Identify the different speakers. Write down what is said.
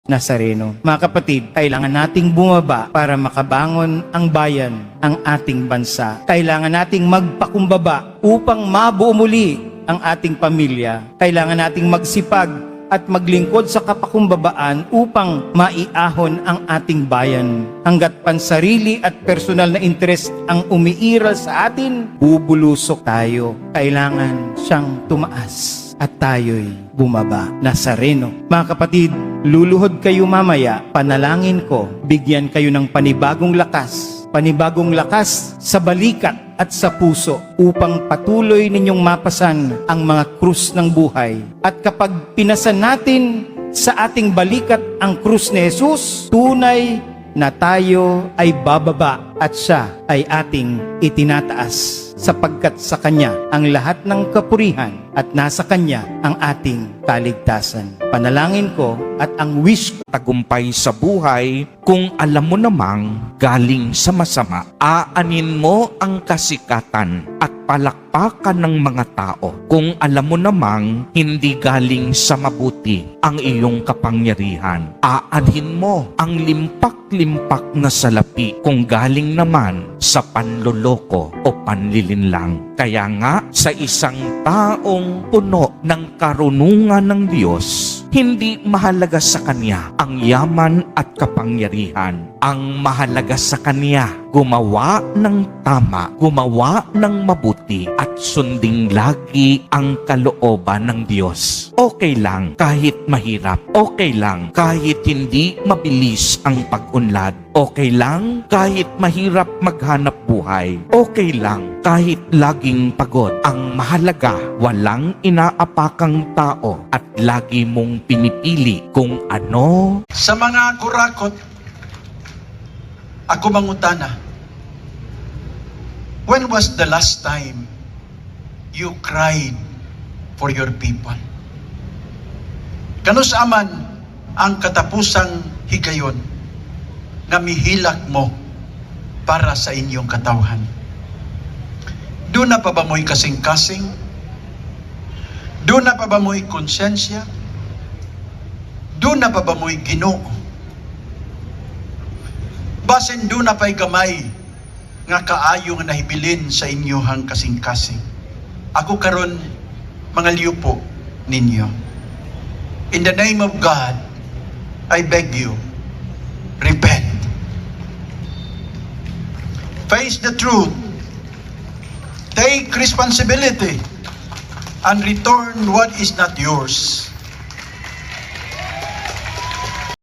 Speaker 1: Nazareno. Mga kapatid, kailangan nating bumaba para makabangon ang bayan, ang ating bansa. Kailangan nating magpakumbaba upang mabuo muli ang ating pamilya. Kailangan nating magsipag at maglingkod sa kapakumbabaan upang maiahon ang ating bayan. Hanggat pansarili at personal na interes ang umiiral sa atin, bubulusok tayo. Kailangan siyang tumaas at tayo'y bumaba. Nazareno. Mga kapatid, luluhod kayo mamaya, panalangin ko, bigyan kayo ng panibagong lakas sa balikat at sa puso upang patuloy ninyong mapasan ang mga krus ng buhay. At kapag pinasan natin sa ating balikat ang krus ni Jesus, tunay na tayo ay bababa at siya ay ating itinataas, sapagkat sa Kanya ang lahat ng kapurihan at nasa Kanya ang ating kaligtasan. Panalangin ko at ang wish ko,
Speaker 2: tagumpay sa buhay kung alam mo namang galing sa masama. Aanin mo ang kasikatan at palakpakan ng mga tao kung alam mo namang hindi galing sa mabuti ang iyong kapangyarihan. Aanin mo ang limpak-limpak na salapi kung galing naman sa panloloko o panlilinlang. Kaya nga, sa isang taong puno ng karunungan ng Diyos, hindi mahalaga sa kanya ang yaman at kapangyarihan. Ang mahalaga sa kanya, gumawa ng tama, gumawa ng mabuti, at sunding lagi ang kalooban ng Diyos. Okay lang kahit mahirap. Okay lang kahit hindi mabilis ang pag-unlad. Okay lang kahit mahirap maghanap buhay. Okay lang kahit laging pagod. Ang mahalaga, walang inaapakang tao at lagi mong pinipili kung ano.
Speaker 3: Sa mga kurakot, ako mangutana, when was the last time you cried for your people? Kanus aman ang katapusang higayon na mihilak mo para sa inyong katawhan? Doon na pa ba mo'y kasing-kasing? Doon na pa ba mo'y konsensya? Doon na pa ba mo'y Ginoo? Basin doon na pa'y gamay nga kaayo nga nahibilin sa inyohang kasing-kasing. Ako karon mga liyupo ninyo. In the name of God, I beg you, repent. Face the truth. Take responsibility and return what is not yours.